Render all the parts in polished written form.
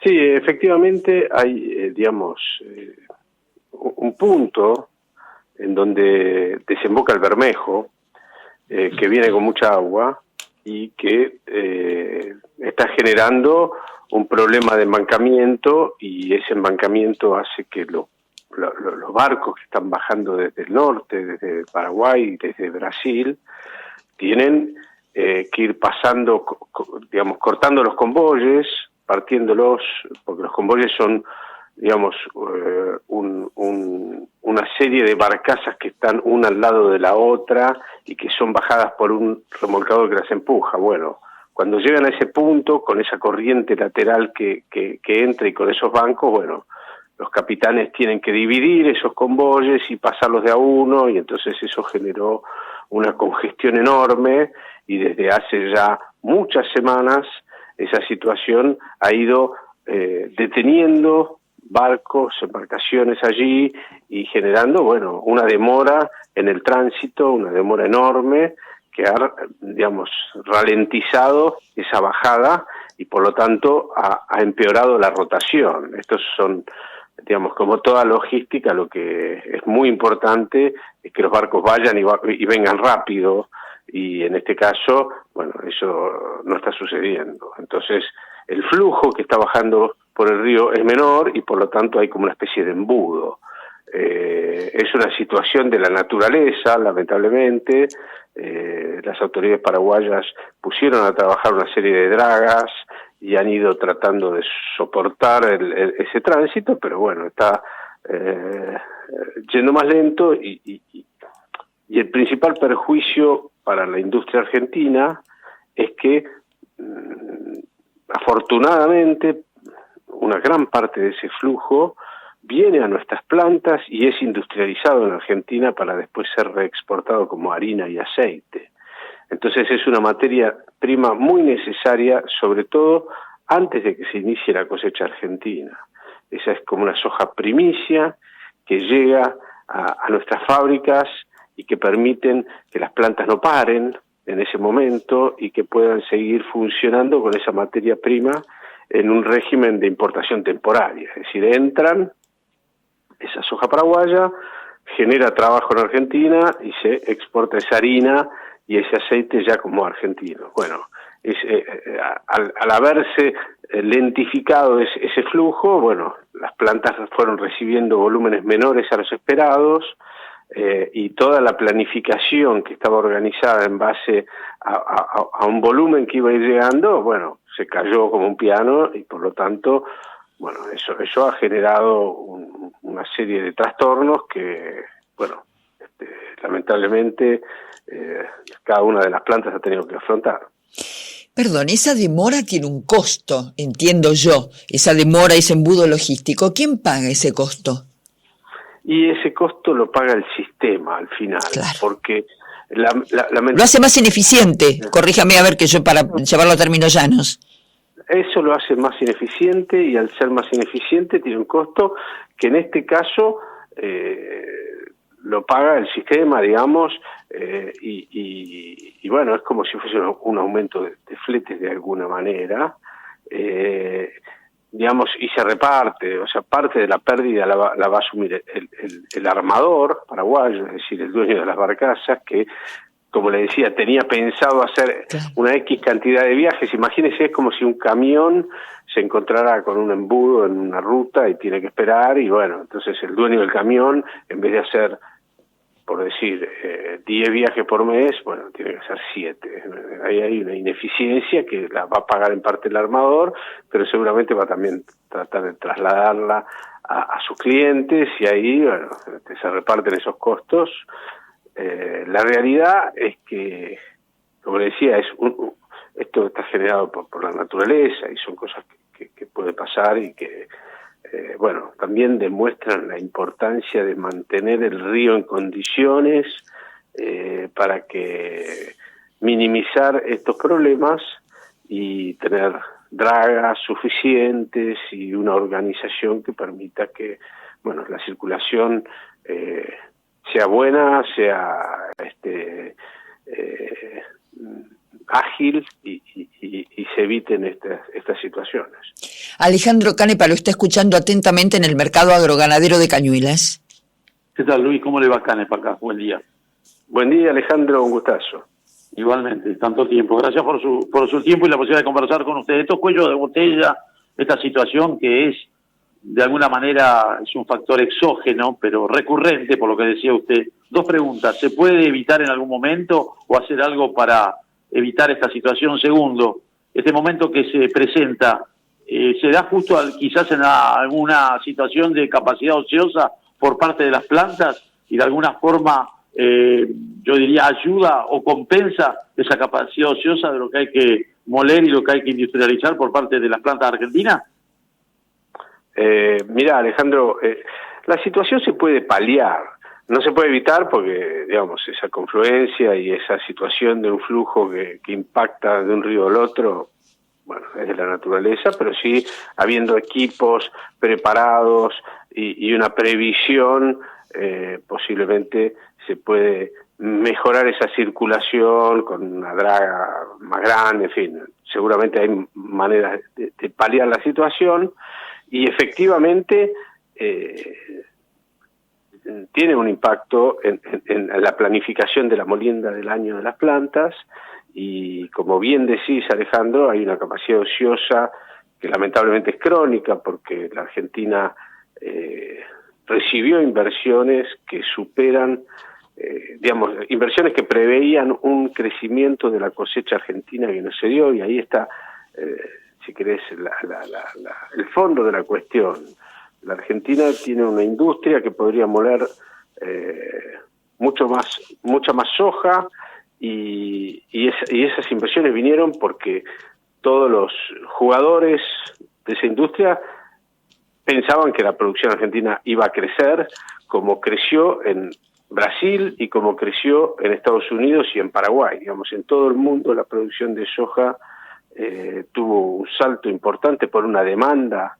Sí, efectivamente hay, un punto en donde desemboca el Bermejo, que viene con mucha agua y que está generando un problema de embancamiento, y ese embancamiento hace que los barcos que están bajando desde el norte, desde Paraguay, desde Brasil, tienen que ir pasando, cortando los convoyes, partiéndolos, porque los convoyes son, una serie de barcazas que están una al lado de la otra y que son bajadas por un remolcador que las empuja. Bueno, cuando llegan a ese punto, con esa corriente lateral que entra y con esos bancos, bueno, los capitanes tienen que dividir esos convoyes y pasarlos de a uno, y entonces eso generó una congestión enorme, y desde hace ya muchas semanas esa situación ha ido deteniendo barcos, embarcaciones allí, y generando, bueno, una demora en el tránsito, una demora enorme que ha, ralentizado esa bajada, y por lo tanto ha empeorado la rotación. Estos son, como toda logística, lo que es muy importante es que los barcos vayan y vengan rápido, y en este caso, bueno, eso no está sucediendo. Entonces, el flujo que está bajando por el río es menor, y por lo tanto hay como una especie de embudo. Es una situación de la naturaleza, lamentablemente. Las autoridades paraguayas pusieron a trabajar una serie de dragas y han ido tratando de soportar ese tránsito, pero bueno, está yendo más lento, y el principal perjuicio para la industria argentina es que, afortunadamente, una gran parte de ese flujo viene a nuestras plantas y es industrializado en Argentina para después ser reexportado como harina y aceite. Entonces es una materia prima muy necesaria, sobre todo antes de que se inicie la cosecha argentina. Esa es como una soja primicia que llega a nuestras fábricas y que permiten que las plantas no paren en ese momento y que puedan seguir funcionando con esa materia prima en un régimen de importación temporaria. Es decir, entran, esa soja paraguaya genera trabajo en Argentina y se exporta esa harina y ese aceite ya como argentino. Bueno, al haberse lentificado ese flujo, bueno, las plantas fueron recibiendo volúmenes menores a los esperados, y toda la planificación que estaba organizada en base a un volumen que iba a ir llegando, bueno, se cayó como un piano, y por lo tanto, bueno, eso ha generado una serie de trastornos que, bueno, lamentablemente cada una de las plantas ha tenido que afrontar. Perdón, esa demora tiene un costo, entiendo yo, esa demora, ese embudo logístico. ¿Quién paga ese costo? Y ese costo lo paga el sistema al final, claro, porque lo hace más ineficiente, corríjame a ver que yo para llevarlo a términos llanos. Eso lo hace más ineficiente, y al ser más ineficiente tiene un costo que en este caso lo paga el sistema, digamos, y bueno, es como si fuese un aumento de fletes de alguna manera, y se reparte, o sea, parte de la pérdida la va a asumir el armador paraguayo, es decir, el dueño de las barcazas, que, como le decía, tenía pensado hacer una X cantidad de viajes. Imagínese, es como si un camión se encontrara con un embudo en una ruta y tiene que esperar, y bueno, entonces el dueño del camión, en vez de hacer, por decir, 10 viajes por mes, bueno, tiene que hacer 7. Ahí hay una ineficiencia que la va a pagar en parte el armador, pero seguramente va a también tratar de trasladarla a sus clientes, y ahí, bueno, se reparten esos costos. La realidad es que, como le decía, esto está generado por la naturaleza, y son cosas que puede pasar, y que bueno, también demuestran la importancia de mantener el río en condiciones para que minimizar estos problemas y tener dragas suficientes y una organización que permita que, bueno, la circulación sea buena, sea ágil y se eviten estas situaciones. Alejandro Canepa lo está escuchando atentamente en el mercado agroganadero de Cañuelas. ¿Qué tal, Luis? ¿Cómo le va Canepa acá? Buen día. Buen día, Alejandro, un gustazo. Igualmente, tanto tiempo. Gracias por su tiempo y la posibilidad de conversar con usted. Estos cuellos de botella, esta situación que es, de alguna manera, es un factor exógeno, pero recurrente, por lo que decía usted. Dos preguntas. ¿Se puede evitar en algún momento o hacer algo para evitar esta situación? Segundo, este momento que se presenta, ¿se da justo quizás en alguna situación de capacidad ociosa por parte de las plantas y de alguna forma, yo diría, ayuda o compensa esa capacidad ociosa de lo que hay que moler y lo que hay que industrializar por parte de las plantas argentinas? Mira, Alejandro, la situación se puede paliar, no se puede evitar porque, digamos, esa confluencia y esa situación de un flujo que impacta de un río al otro, bueno, es de la naturaleza, pero sí habiendo equipos preparados y una previsión, posiblemente se puede mejorar esa circulación con una draga más grande, en fin, seguramente hay maneras de paliar la situación. Y efectivamente tiene un impacto en la planificación de la molienda del año de las plantas y como bien decís, Alejandro, hay una capacidad ociosa que lamentablemente es crónica porque la Argentina recibió inversiones que superan, digamos, inversiones que preveían un crecimiento de la cosecha argentina que no se dio y ahí está... si querés, el fondo de la cuestión. La Argentina tiene una industria que podría moler mucha más soja y esas inversiones vinieron porque todos los jugadores de esa industria pensaban que la producción argentina iba a crecer como creció en Brasil y como creció en Estados Unidos y en Paraguay. Digamos, en todo el mundo la producción de soja tuvo un salto importante por una demanda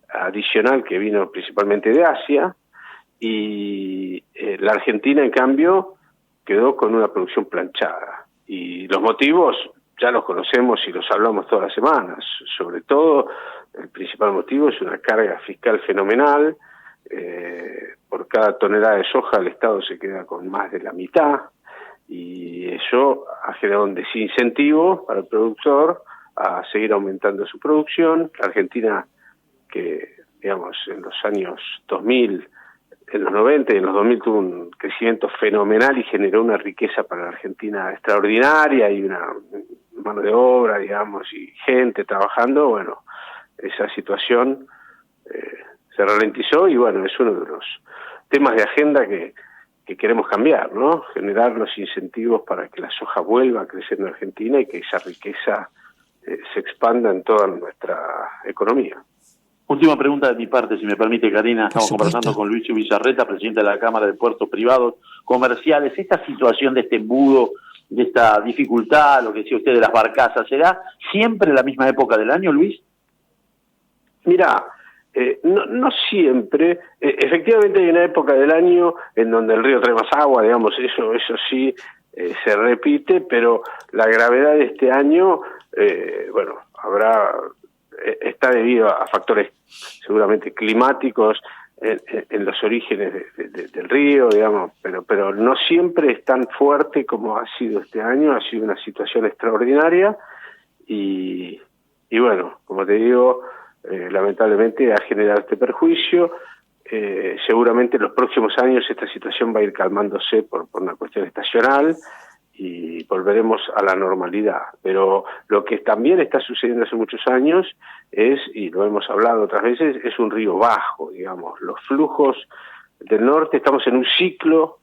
adicional que vino principalmente de Asia y la Argentina en cambio quedó con una producción planchada y los motivos ya los conocemos y los hablamos todas las semanas. Sobre todo el principal motivo es una carga fiscal fenomenal. Por cada tonelada de soja el Estado se queda con más de la mitad y eso ha generado un desincentivo para el productor a seguir aumentando su producción. La Argentina, que digamos en los años 2000, en los 90 y en los 2000 tuvo un crecimiento fenomenal y generó una riqueza para la Argentina extraordinaria y una mano de obra, digamos, y gente trabajando. Bueno, esa situación se ralentizó y bueno, es uno de los temas de agenda que queremos cambiar, ¿no? Generar los incentivos para que la soja vuelva a crecer en Argentina y que esa riqueza se expanda en toda nuestra economía. Última pregunta de mi parte, si me permite, Karina. Estamos conversando con Luis Bizarreta, presidente de la Cámara de Puertos Privados Comerciales. Esta situación de este embudo, de esta dificultad, lo que decía usted de las barcazas, ¿será siempre la misma época del año, Luis? Mira, no siempre. Efectivamente hay una época del año en donde el río trae más agua, digamos, eso sí se repite, pero la gravedad de este año, bueno, está debido a factores seguramente climáticos en los orígenes del río, digamos, pero no siempre es tan fuerte como ha sido este año. Ha sido una situación extraordinaria y bueno, como te digo, lamentablemente ha generado este perjuicio. Seguramente en los próximos años esta situación va a ir calmándose por una cuestión estacional y volveremos a la normalidad. Pero lo que también está sucediendo hace muchos años es, y lo hemos hablado otras veces, es un río bajo, digamos. Los flujos del norte, estamos en un ciclo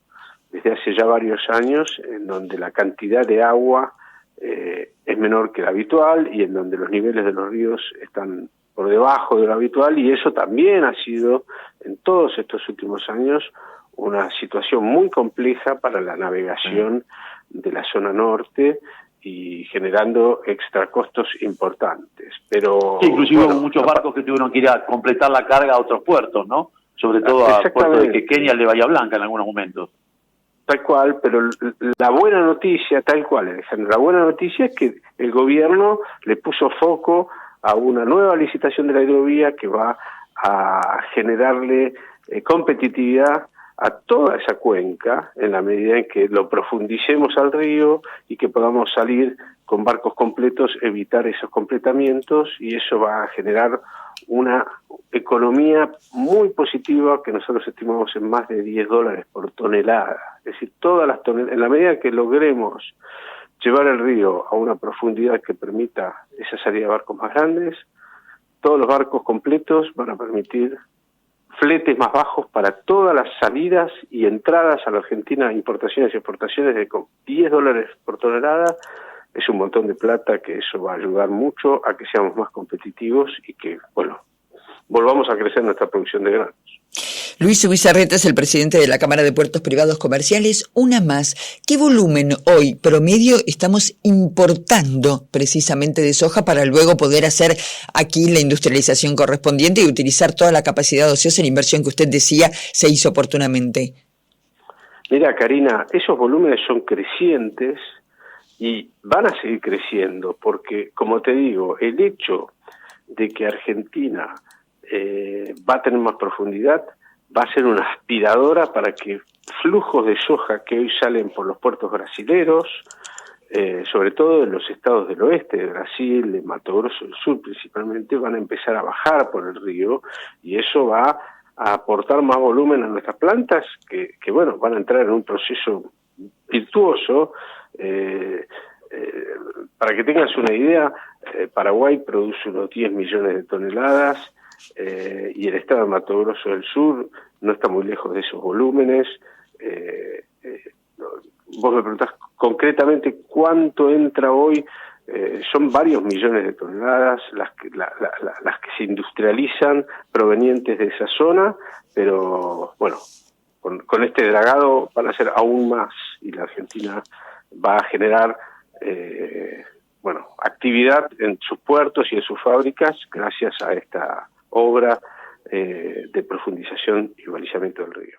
desde hace ya varios años en donde la cantidad de agua es menor que la habitual y en donde los niveles de los ríos están por debajo de lo habitual, y eso también ha sido en todos estos últimos años una situación muy compleja para la navegación de la zona norte y generando extracostos importantes. Pero sí, inclusive hubo muchos barcos que tuvieron que ir a completar la carga a otros puertos, ¿no? Sobre todo a puertos de Quequén y al de Bahía Blanca en algunos momentos. Tal cual, pero la buena noticia, tal cual, Alejandro, la buena noticia es que el gobierno le puso foco a una nueva licitación de la hidrovía que va a generarle competitividad a toda esa cuenca en la medida en que lo profundicemos al río y que podamos salir con barcos completos, evitar esos completamientos, y eso va a generar una economía muy positiva que nosotros estimamos en más de $10 por tonelada. Es decir, todas las toneladas, en la medida que logremos llevar el río a una profundidad que permita esa salida de barcos más grandes, todos los barcos completos van a permitir fletes más bajos para todas las salidas y entradas a la Argentina, importaciones y exportaciones de $10 por tonelada. Es un montón de plata que eso va a ayudar mucho a que seamos más competitivos y que, bueno, volvamos a crecer nuestra producción de granos. Luis Ubizarreta es el presidente de la Cámara de Puertos Privados Comerciales. Una más, ¿qué volumen hoy promedio estamos importando precisamente de soja para luego poder hacer aquí la industrialización correspondiente y utilizar toda la capacidad ociosa en inversión que usted decía se hizo oportunamente? Mira, Karina, esos volúmenes son crecientes y van a seguir creciendo porque, como te digo, el hecho de que Argentina va a tener más profundidad va a ser una aspiradora para que flujos de soja que hoy salen por los puertos brasileros, sobre todo en los estados del oeste de Brasil, de Mato Grosso del Sur principalmente, van a empezar a bajar por el río, y eso va a aportar más volumen a nuestras plantas que bueno, van a entrar en un proceso virtuoso. Para que tengas una idea, Paraguay produce unos 10 millones de toneladas, y el estado de Mato Grosso del Sur no está muy lejos de esos volúmenes. Vos me preguntás concretamente cuánto entra hoy. Son varios millones de toneladas las que se industrializan provenientes de esa zona, pero bueno, con este dragado van a ser aún más, y la Argentina va a generar actividad en sus puertos y en sus fábricas gracias a esta obra de profundización y balizamiento del río.